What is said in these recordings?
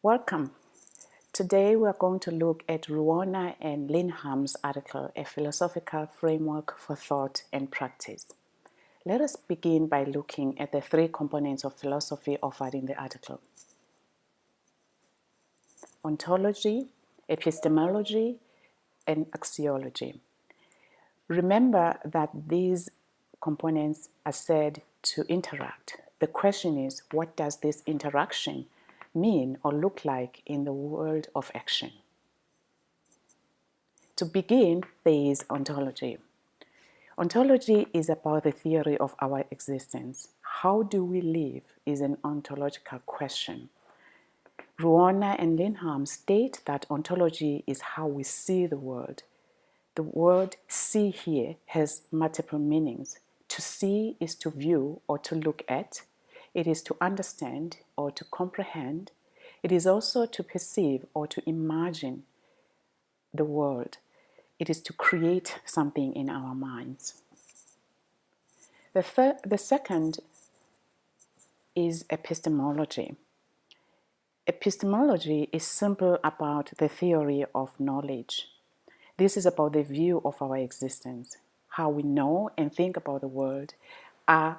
Welcome. Today we are going to look at Ruona and Lynham's article, A Philosophical Framework for Thought and Practice. Let us begin by looking at the three components of philosophy offered in the article: ontology, epistemology, and axiology. Remember that these components are said to interact. The question is, what does this interaction mean or look like in the world of action? To begin, there is ontology. Ontology is about the theory of our existence. How do we live is an ontological question. Ruona and Lynham state that ontology is how we see the world. The word see here has multiple meanings. To see is to view or to look at. It is to understand or to comprehend. It is also to perceive or to imagine the world. It is to create something in our minds. The second is epistemology. Epistemology is simply about the theory of knowledge. This is about the view of our existence. How we know and think about the world are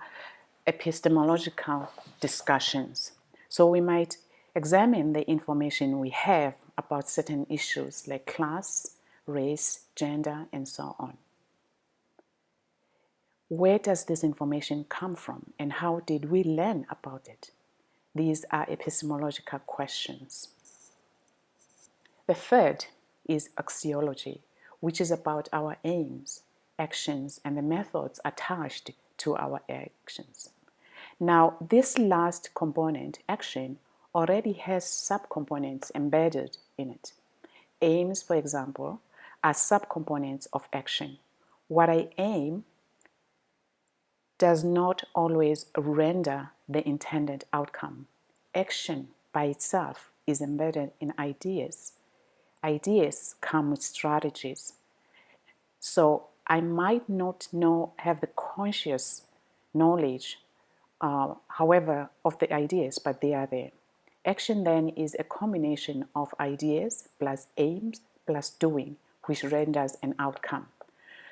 epistemological discussions. So we might examine the information we have about certain issues like class, race, gender, and so on. Where does this information come from, and how did we learn about it? These are epistemological questions. The third is axiology, which is about our aims, actions, and the methods attached to our actions. Now, this last component, action, already has subcomponents embedded in it. Aims, for example, are subcomponents of action. What I aim does not always render the intended outcome. Action by itself is embedded in ideas. Ideas come with strategies. So I might not have the conscious knowledge, however, of the ideas, but they are there. Action then is a combination of ideas plus aims plus doing, which renders an outcome.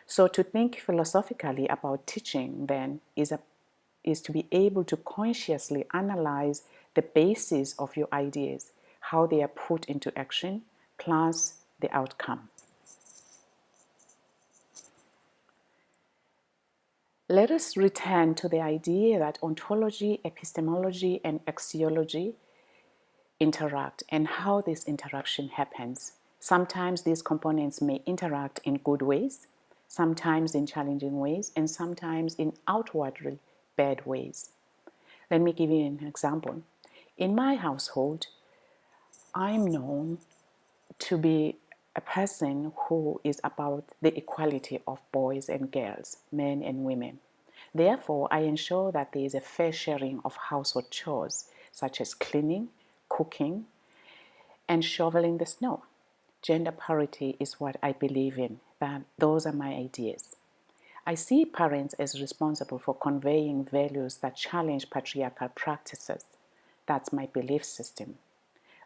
So to think philosophically about teaching then is to be able to consciously analyze the basis of your ideas, how they are put into action, plus the outcome. Let us return to the idea that ontology, epistemology, and axiology interact and how this interaction happens. Sometimes these components may interact in good ways, sometimes in challenging ways, and sometimes in outwardly bad ways. Let me give you an example. In my household, I'm known to be a person who is about the equality of boys and girls, men and women. Therefore, I ensure that there is a fair sharing of household chores, such as cleaning, cooking, and shoveling the snow. Gender parity is what I believe in. Those are my ideas. I see parents as responsible for conveying values that challenge patriarchal practices. That's my belief system.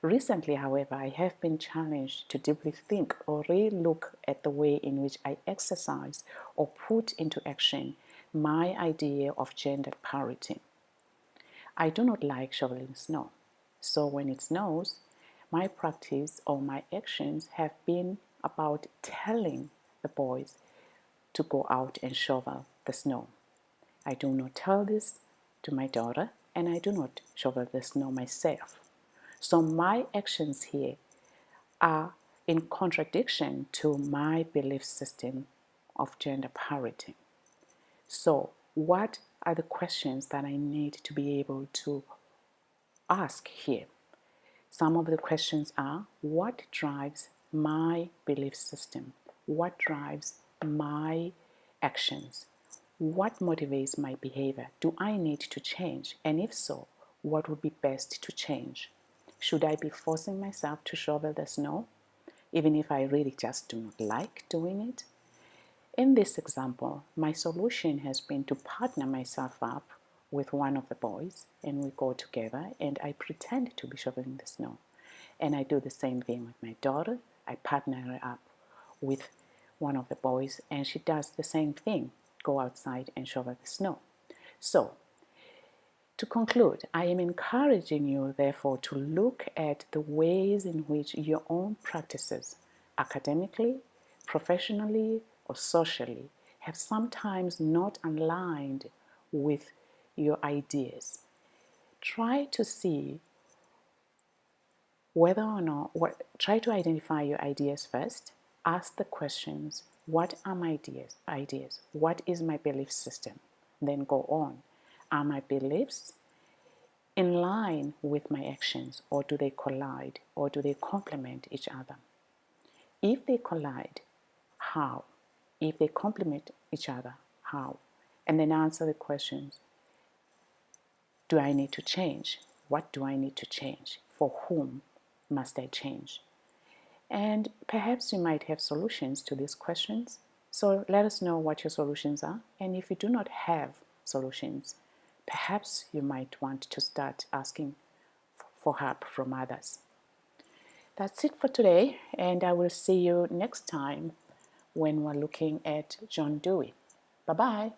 Recently, however, I have been challenged to deeply think or re-look at the way in which I exercise or put into action my idea of gender parity. I do not like shoveling snow, so when it snows, my practice or my actions have been about telling the boys to go out and shovel the snow. I do not tell this to my daughter, and I do not shovel the snow myself. So my actions here are in contradiction to my belief system of gender parity. So what are the questions that I need to be able to ask here? Some of the questions are, what drives my belief system? What drives my actions? What motivates my behavior? Do I need to change? And if so, what would be best to change? Should I be forcing myself to shovel the snow, even if I really just do not like doing it? In this example, my solution has been to partner myself up with one of the boys, and we go together and I pretend to be shoveling the snow. And I do the same thing with my daughter. I partner her up with one of the boys, and she does the same thing, go outside and shovel the snow. So, to conclude, I am encouraging you, therefore, to look at the ways in which your own practices, academically, professionally, or socially, have sometimes not aligned with your ideas. Try to see whether or not, try to identify your ideas first. Ask the questions, what are my ideas? What is my belief system? Then go on. Are my beliefs in line with my actions, or do they collide, or do they complement each other? If they collide, how? If they complement each other, how? And then answer the questions. Do I need to change? What do I need to change? For whom must I change? And perhaps you might have solutions to these questions. So let us know what your solutions are. And if you do not have solutions, perhaps you might want to start asking for help from others. That's it for today, and I will see you next time when we're looking at John Dewey. Bye-bye.